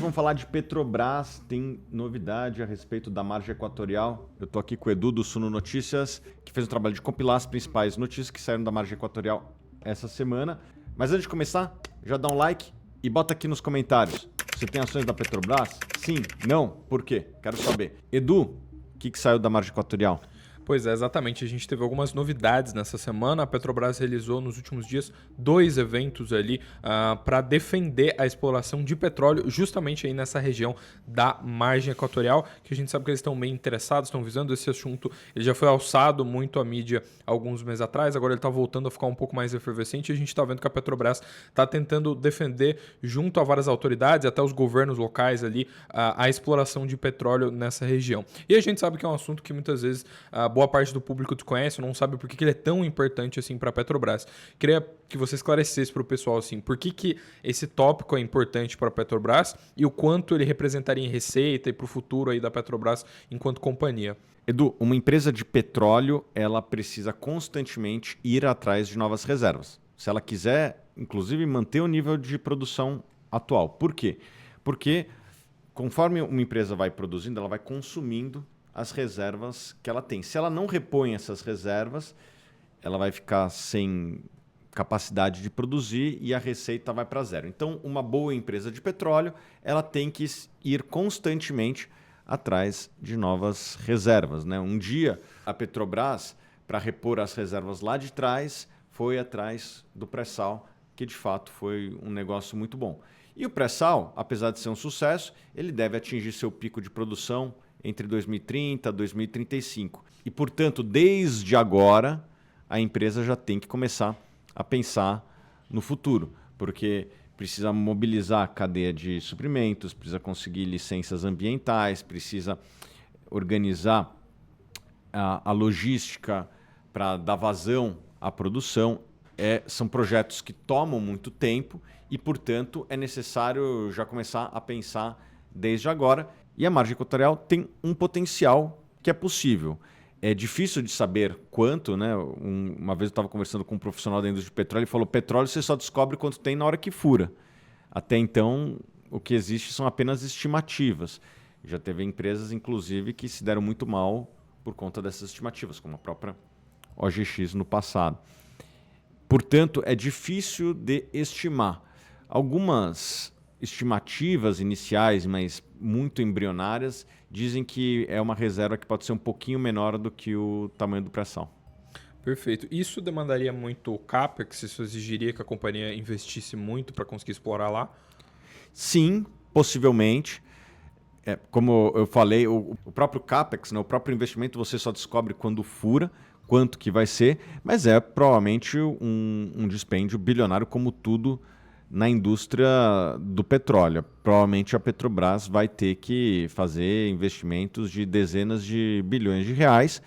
vamos falar de Petrobras, tem novidade a respeito da margem equatorial. Eu estou aqui com o Edu do Suno Notícias, que fez o trabalho de compilar as principais notícias que saíram da margem equatorial essa semana. Mas antes de começar, já dá um like e bota aqui nos comentários. Você tem ações da Petrobras? Sim? Não? Por quê? Quero saber. Edu, o que saiu da margem equatorial? Pois é, exatamente. A gente teve algumas novidades nessa semana. A Petrobras realizou nos últimos dias 2 eventos ali para defender a exploração de petróleo justamente aí nessa região da margem equatorial, que a gente sabe que eles estão bem interessados, estão visando esse assunto. Ele já foi alçado muito à mídia alguns meses atrás, agora ele está voltando a ficar um pouco mais efervescente e a gente está vendo que a Petrobras está tentando defender junto a várias autoridades, até os governos locais ali, a exploração de petróleo nessa região. E a gente sabe que é um assunto que muitas vezes boa parte do público desconhece, não sabe por que ele é tão importante assim para a Petrobras. Queria que você esclarecesse para o pessoal assim, por que esse tópico é importante para a Petrobras e o quanto ele representaria em receita e para o futuro aí da Petrobras enquanto companhia. Edu, uma empresa de petróleo, ela precisa constantemente ir atrás de novas reservas. Se ela quiser, inclusive, manter o nível de produção atual. Por quê? Porque conforme uma empresa vai produzindo, ela vai consumindo as reservas que ela tem. Se ela não repõe essas reservas, ela vai ficar sem capacidade de produzir e a receita vai para zero. Então, uma boa empresa de petróleo, ela tem que ir constantemente atrás de novas reservas, né? Um dia, a Petrobras, para repor as reservas lá de trás, foi atrás do pré-sal, que de fato foi um negócio muito bom. E o pré-sal, apesar de ser um sucesso, ele deve atingir seu pico de produção entre 2030 e 2035. E, portanto, desde agora, a empresa já tem que começar a pensar no futuro, porque precisa mobilizar a cadeia de suprimentos, precisa conseguir licenças ambientais, precisa organizar a logística para dar vazão à produção. São projetos que tomam muito tempo e, portanto, é necessário já começar a pensar desde agora. E a margem equatorial tem um potencial que é possível. É difícil de saber quanto, né? Uma vez eu estava conversando com um profissional da indústria de petróleo e falou: petróleo você só descobre quanto tem na hora que fura. Até então, o que existe são apenas estimativas. Já teve empresas, inclusive, que se deram muito mal por conta dessas estimativas, como a própria OGX no passado. Portanto, é difícil de estimar. Algumas estimativas iniciais, mas muito embrionárias, dizem que é uma reserva que pode ser um pouquinho menor do que o tamanho do pré-sal. Perfeito. Isso demandaria muito CAPEX? Isso exigiria que a companhia investisse muito para conseguir explorar lá? Sim, possivelmente. Como eu falei, o próprio CAPEX, né, o próprio investimento, você só descobre quando fura, quanto que vai ser, mas é provavelmente um dispêndio bilionário, como tudo na indústria do petróleo. Provavelmente a Petrobras vai ter que fazer investimentos de dezenas de bilhões de reais,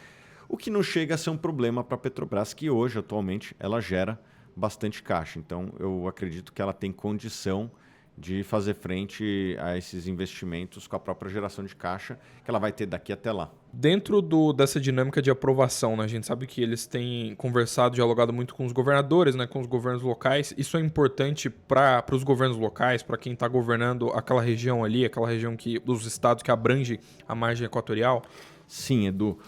o que não chega a ser um problema para a Petrobras, que hoje, atualmente, ela gera bastante caixa. Então, eu acredito que ela tem condição de fazer frente a esses investimentos com a própria geração de caixa que ela vai ter daqui até lá. Dentro dessa dinâmica de aprovação, né, a gente sabe que eles têm conversado, dialogado muito com os governadores, né, com os governos locais. Isso é importante para os governos locais, para quem está governando aquela região ali, aquela região dos estados que abrange a margem equatorial? Sim, Edu.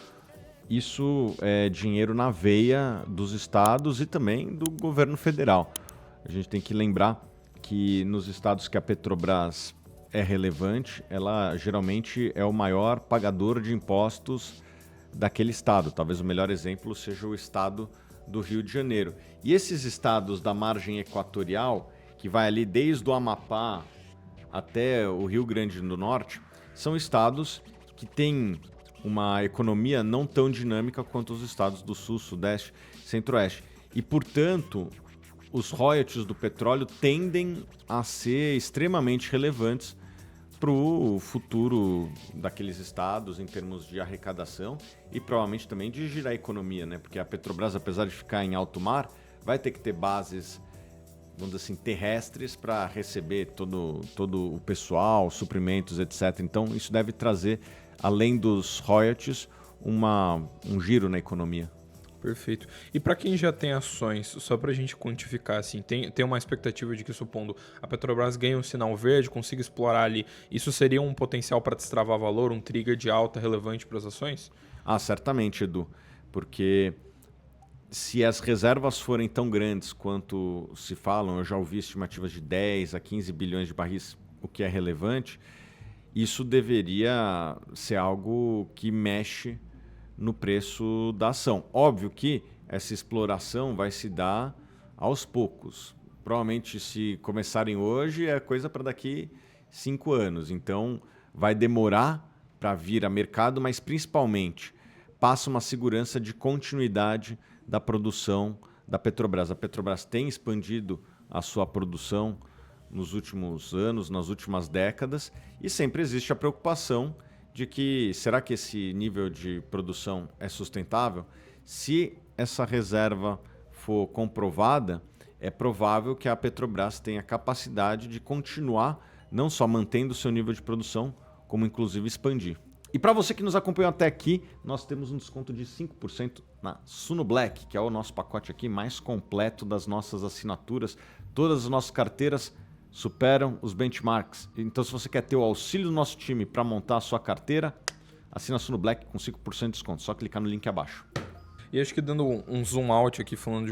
Isso é dinheiro na veia dos estados e também do governo federal. A gente tem que lembrar que nos estados que a Petrobras é relevante, ela geralmente é o maior pagador de impostos daquele estado. Talvez o melhor exemplo seja o estado do Rio de Janeiro. E esses estados da margem equatorial, que vai ali desde o Amapá até o Rio Grande do Norte, são estados que têm uma economia não tão dinâmica quanto os estados do Sul, Sudeste, Centro-Oeste. E, portanto, os royalties do petróleo tendem a ser extremamente relevantes para o futuro daqueles estados em termos de arrecadação e provavelmente também de girar a economia, né? Porque a Petrobras, apesar de ficar em alto mar, vai ter que ter bases, vamos dizer assim, terrestres para receber todo o pessoal, suprimentos, etc. Então, isso deve trazer, além dos royalties, um giro na economia. Perfeito. E para quem já tem ações, só para a gente quantificar, assim, tem uma expectativa de que, supondo a Petrobras ganhe um sinal verde, consiga explorar ali, isso seria um potencial para destravar valor, um trigger de alta relevante para as ações? Ah, certamente, Edu, porque se as reservas forem tão grandes quanto se falam, eu já ouvi estimativas de 10 a 15 bilhões de barris, o que é relevante, isso deveria ser algo que mexe no preço da ação. Óbvio que essa exploração vai se dar aos poucos. Provavelmente, se começarem hoje, é coisa para daqui 5 anos. Então, vai demorar para vir a mercado, mas principalmente passa uma segurança de continuidade da produção da Petrobras. A Petrobras tem expandido a sua produção nos últimos anos, nas últimas décadas, e sempre existe a preocupação de que, será que esse nível de produção é sustentável? Se essa reserva for comprovada, é provável que a Petrobras tenha capacidade de continuar não só mantendo o seu nível de produção, como inclusive expandir. E para você que nos acompanhou até aqui, nós temos um desconto de 5% na Suno Black, que é o nosso pacote aqui mais completo das nossas assinaturas. Todas as nossas carteiras superam os benchmarks. Então, se você quer ter o auxílio do nosso time para montar a sua carteira, assina a Suno Black com 5% de desconto. Só clicar no link abaixo. E acho que dando um zoom out aqui, falando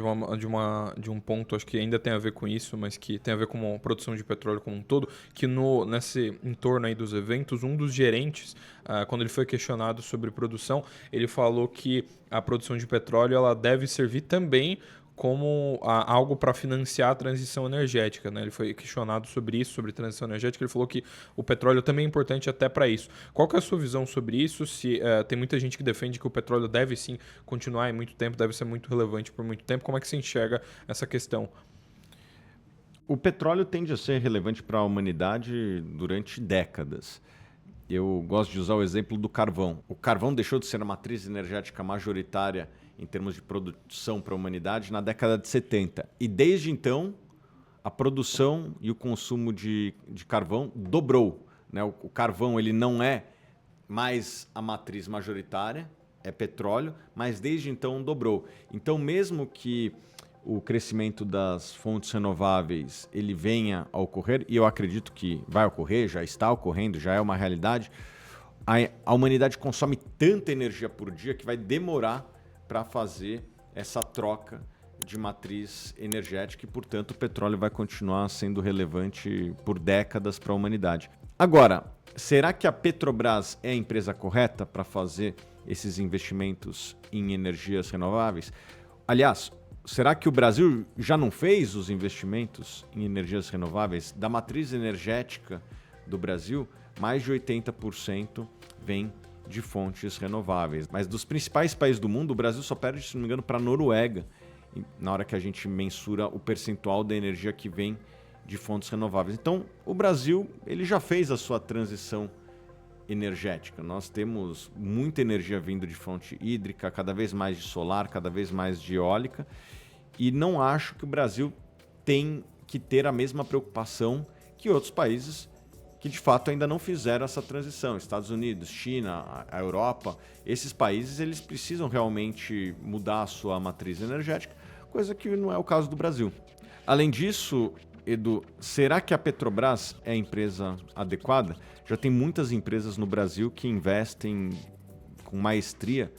de um ponto, acho que ainda tem a ver com isso, mas que tem a ver com a produção de petróleo como um todo, que nesse entorno aí dos eventos, um dos gerentes, quando ele foi questionado sobre produção, ele falou que a produção de petróleo ela deve servir também como algo para financiar a transição energética, né? Ele foi questionado sobre isso, sobre transição energética, ele falou que o petróleo também é importante até para isso. Qual que é a sua visão sobre isso? Se tem muita gente que defende que o petróleo deve sim continuar em muito tempo, deve ser muito relevante por muito tempo, como é que você enxerga essa questão? O petróleo tende a ser relevante para a humanidade durante décadas. Eu gosto de usar o exemplo do carvão. O carvão deixou de ser a matriz energética majoritária em termos de produção para a humanidade na década de 70. E desde então, a produção e o consumo de carvão dobrou, né? O carvão ele não é mais a matriz majoritária, é petróleo, mas desde então dobrou. Então, mesmo que o crescimento das fontes renováveis ele venha a ocorrer, e eu acredito que vai ocorrer, já está ocorrendo, já é uma realidade, a humanidade consome tanta energia por dia que vai demorar para fazer essa troca de matriz energética e, portanto, o petróleo vai continuar sendo relevante por décadas para a humanidade. Agora, será que a Petrobras é a empresa correta para fazer esses investimentos em energias renováveis? Aliás, será que o Brasil já não fez os investimentos em energias renováveis? Da matriz energética do Brasil, mais de 80% vem de fontes renováveis. Mas dos principais países do mundo, o Brasil só perde, se não me engano, para a Noruega, na hora que a gente mensura o percentual da energia que vem de fontes renováveis. Então, o Brasil ele já fez a sua transição energética. Nós temos muita energia vindo de fonte hídrica, cada vez mais de solar, cada vez mais de eólica, e não acho que o Brasil tem que ter a mesma preocupação que outros países que de fato ainda não fizeram essa transição. Estados Unidos, China, a Europa, esses países eles precisam realmente mudar a sua matriz energética, coisa que não é o caso do Brasil. Além disso, Edu, será que a Petrobras é a empresa adequada? Já tem muitas empresas no Brasil que investem com maestria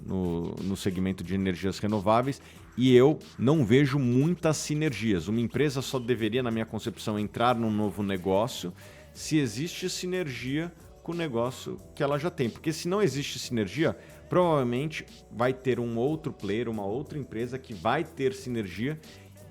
no segmento de energias renováveis e eu não vejo muitas sinergias. Uma empresa só deveria, na minha concepção, entrar num novo negócio se existe sinergia com o negócio que ela já tem. Porque se não existe sinergia, provavelmente vai ter um outro player, uma outra empresa que vai ter sinergia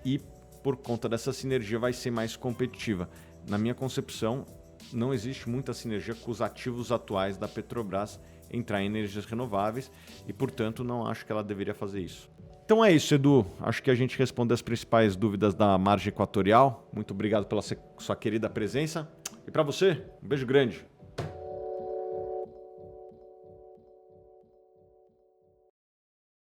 e por conta dessa sinergia vai ser mais competitiva. Na minha concepção, não existe muita sinergia com os ativos atuais da Petrobras entrar em energias renováveis e, portanto, não acho que ela deveria fazer isso. Então é isso, Edu. Acho que a gente respondeu as principais dúvidas da margem equatorial. Muito obrigado pela sua querida presença. E para você, um beijo grande.